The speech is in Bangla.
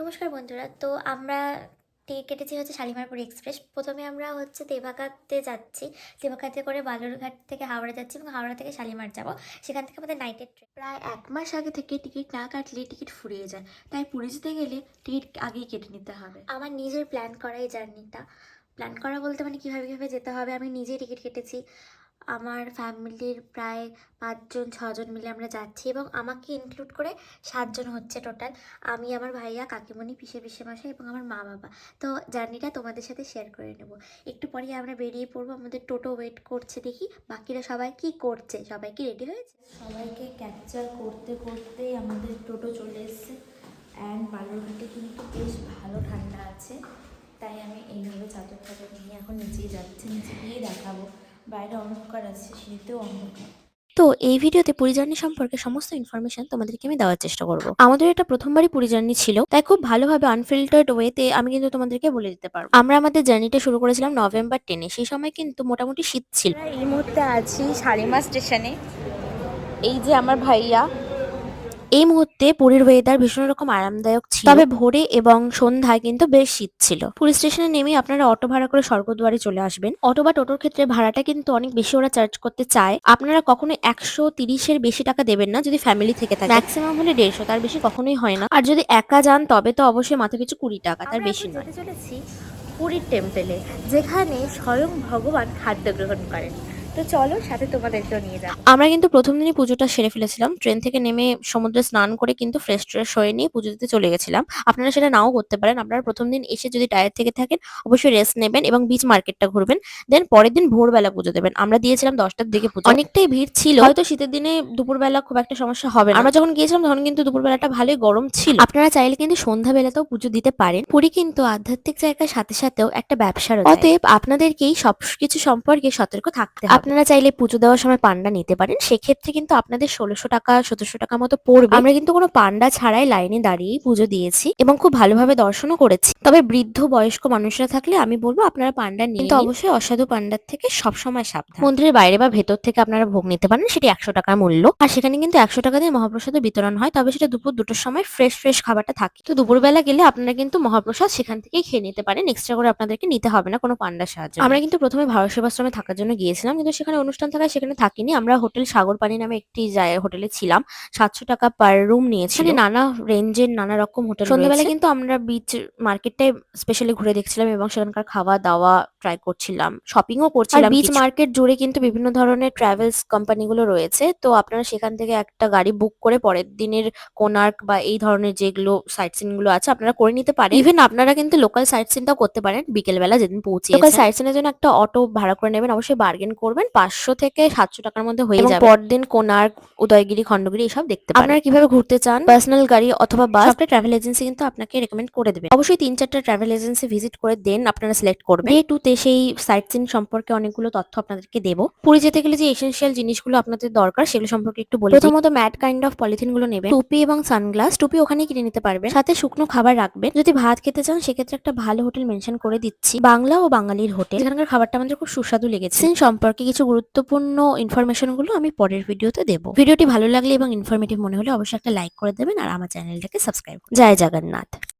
নমস্কার বন্ধুরা। তো আমরা টিকিট কেটেছি হচ্ছে শালিমারপুর এক্সপ্রেস। প্রথমে আমরা হচ্ছে তেভাগাতে যাচ্ছি। তেভাগাতে করে বালুরঘাট থেকে হাওড়া যাচ্ছি এবং হাওড়া থেকে শালিমার যাব। সেখান থেকে আমাদের নাইটের ট্রেন। প্রায় ১ মাস আগে থেকে টিকিট না কাটলে টিকিট ফুরিয়ে যায়। তাই পুরী যেতে গেলে টিকিট আগেই কেটে নিতে হবে। আমার নিজের প্ল্যান করা এই জার্নিটা। প্ল্যান করা বলতে মানে কীভাবে যেতে হবে আমি নিজেই টিকিট কেটেছি। আমার ফ্যামিলির প্রায় ৫ জন ৬ জন মিলে আমরা যাচ্ছি এবং আমাকে ইনক্লুড করে ৭ জন হচ্ছে টোটাল। আমি, আমার ভাইয়া, কাকিমণি, পিসেমশাই এবং আমার মা-বাবা। তো জার্নিটা তোমাদের সাথে শেয়ার করে নেব। একটু পরেই আমরা বেরিয়ে পড়বো। আমাদের টোটো ওয়েট করছে, দেখি বাকিরা সবাই কি করছে। সবাই কি রেডি হয়েছে? সবাইকে ক্যাপচার করতে করতেই আমাদের টোটো চলে এসেছে। অ্যান্ড বালুরঘাটে কিন্তু বেশ ভালো ঠান্ডা আছে, তাই আমি এইভাবে চাদর টাদর নিয়ে এখন নিচেই যাচ্ছি। নিচে গিয়ে দেখাবো। বাইরে অন্ধকার আছে, সিঁড়িতেও অন্ধকার। তো এই ভিডিওতে পুরী জার্নি সম্পর্কে সমস্ত ইনফরমেশন তোমাদেরকে আমি দেওয়ার চেষ্টা করব। আমাদের এটা প্রথমবারই পুরী জার্নি ছিল, তাই খুব ভালোভাবে আনফিল্টার্ড ওয়েতে আমি কিন্তু তোমাদেরকে বলে দিতে পারবো। আমরা আমাদের জার্নিটা শুরু করেছিলাম নভেম্বর 10-এ। সেই সময় কিন্তু মোটামুটি শীত ছিল। এই মুহূর্তে আছি শালিমার স্টেশনে। এই যে আমার ভাইয়া। এই মুহূর্তে পুরীর ওয়েদার ভীষণ রকম আরামদায়ক ছিল, তবে ভোরে এবং সন্ধ্যায় কিন্তু বেশ শীত ছিল। পুরী স্টেশনে নেমে আপনারা অটো ভাড়া করে স্বর্গদ্বারে চলে আসবেন। অটো বা টোটোর ক্ষেত্রে ভাড়াটা কিন্তু অনেক বেশি ওরা চার্জ করতে চায়। আপনারা কখনোই 130-এর বেশি টাকা দেবেন না যদি ফ্যামিলি থেকে থাকে। ম্যাক্সিমাম হলে 150, তার বেশি কখনোই হয় না। আর যদি একা যান তবে তো অবশ্যই মাথা পিছু 20 টাকা, তার আমরা বেশি এখন নয়। যেতে চলেছি পুরীর টেম্পেলে, যেখানে স্বয়ং ভগবান খাদ্য গ্রহণ করেন। তো চলো, সাথে তোমাদেরকেও নিয়ে যাবো। আমরা কিন্তু প্রথম দিনই পুজোটা সেরে ফেলেছিলাম। ট্রেন থেকে নেমে সমুদ্রে স্নান করে কিন্তু ফ্রেশ ট্রেশ হয়ে নিয়ে পুজো দিতে চলে গেছিলাম। আপনারা সেটা নাও করতে পারেন। আপনারা প্রথম দিন এসে যদি টায়ার্ড থেকে থাকেন অবশ্যই রেস্ট নেবেন এবং বিচ মার্কেটটা ঘুরবেন। দেন পরের দিন ভোরবেলা পুজো দেবেন। আমরা দিয়েছিলাম 10টার দিকে পুজো। অনেকটাই ভিড় ছিল, হয়তো শীতের দিনে দুপুরবেলা খুব একটা সমস্যা হবে না। আমরা যখন গিয়েছিলাম তখন কিন্তু দুপুরবেলাটা ভালোই গরম ছিল। আপনারা চাইলে কিন্তু সন্ধ্যাবেলাতেও পুজো দিতে পারেন। পুরী কিন্তু আধ্যাত্মিক জায়গার সাথে সাথেও একটা ব্যবসারও জায়গা। অতএব আপনাদেরকেই সবকিছু সম্পর্কে সতর্ক থাকতে হবে। আপনারা চাইলে পুজো দেওয়ার সময় পান্ডা নিতে পারেন। সেক্ষেত্রে কিন্তু আপনাদের 1600 টাকা 1700 টাকা মতো পড়বে। আমরা কিন্তু কোনো পান্ডা ছাড়াই লাইনে দাঁড়িয়েই পুজো দিয়েছি এবং খুব ভালোভাবে দর্শনও করেছি। তবে বৃদ্ধ বয়স্ক মানুষরা থাকলে আমি বলবো আপনারা পান্ডা নিয়ে কিন্তু অবশ্যই অসাধু পান্ডার থেকে সবসময় সাবধান। মন্দিরের বাইরে বা ভেতর থেকে আপনারা ভোগ নিতে পারেন, সেটি 100 টাকার মূল্য। আর সেখানে কিন্তু 100 টাকা দিয়ে মহাপ্রসাদ বিতরণ হয়, তবে সেটা দুপুর 2টোর সময় ফ্রেশ খাবারটা থাকে। তো দুপুরবেলা গেলে আপনারা কিন্তু মহাপ্রসাদ সেখান থেকেই খেয়ে নিতে পারেন। এক্সট্রা করে আপনাদেরকে নিতে হবে না কোনো পান্ডার সাহায্য। আমরা কিন্তু প্রথমে ভারত সেবাশ্রমে থাকার জন্য গিয়েছিলাম, কিন্তু সেখানে অনুষ্ঠান থাকায় সেখানে থাকিনি। আমরা হোটেল সাগরপানি নামে একটি হোটেলে ছিলাম। 700 টাকা পার রুম নিয়েছিল। এখানে নানা রেঞ্জের নানা রকম হোটেল রয়েছে। সন্ধ্যাবেলা কিন্তু আমরা বিচ মার্কেটটাই স্পেশালি ঘুরে দেখছিলাম এবং সেখানকার খাওয়া দাওয়া ট্রাই করছিলাম, শপিংও করছিলাম। বিচ মার্কেট জুড়ে কিন্তু বিভিন্ন ধরনের ট্রাভেলস কোম্পানিগুলো রয়েছে। তো আপনারা সেখান থেকে একটা গাড়ি বুক করে পরের দিনের কোনার্ক বা এই ধরনের যেগুলো সাইট সিন গুলো আছে আপনারা করে নিতে পারেন। ইভেন আপনারা কিন্তু লোকাল সাইট সিনটাও করতে পারেন বিকেলবেলা যেদিন পৌঁছে। লোকাল সাইট সিনের জন্য একটা অটো ভাড়া করে নেবেন, অবশ্যই বার্গেন করবেন। 500 থেকে 700 টাকার মধ্যে হয়ে যাবে। পরদিন কোনার্ক, উদয়গিরি, খণ্ডগিরি এসব দেখতে পারেন। আপনারা কিভাবে ঘুরতে চান, পার্সোনাল গাড়ি অথবা বাস, সবটা ট্রাভেল এজেন্সি কিন্তু আপনাকে রেকমেন্ড করে দেবে। অবশ্যই 3-4টা ট্রাভেল এজেন্সি ভিজিট করে দেন আপনারা সিলেক্ট করবেন। ডে 2-তে সেই সাইট সিন সম্পর্কে অনেকগুলো তথ্য আপনাদেরকে দেবো। পুরী যেতে গেলে যে এসেনশিয়াল জিনিসগুলো আপনাদের দরকার সেগুলো সম্পর্কে একটু বলে দিই। প্রথমত ম্যাট কাইন্ড অফ পলিথিন গুলো নেবেন, টুপি এবং সানগ্লাস। টুপি ওখানেই কিনে নিতে পারবেন। সাথে শুকনো খাবার রাখবেন। যদি ভাত খেতে চান সেক্ষেত্রে একটা ভালো হোটেল মেনশন করে দিচ্ছি, বাংলা ও বাঙালির হোটেল। এখানকার খাবারটা আমাদের খুব সুস্বাদু লেগেছে। সিন সম্পর্কে কিছু গুরুত্বপূর্ণ ইনফরমেশন গুলো আমি পরের ভিডিওতে দেবো। ভিডিওটি ভালো লাগলে এবং ইনফরমেটিভ মনে হলে অবশ্যই একটা লাইক করে দেবেন আর আমার চ্যানেলটাকে সাবস্ক্রাইব করুন। জয় জগন্নাথ।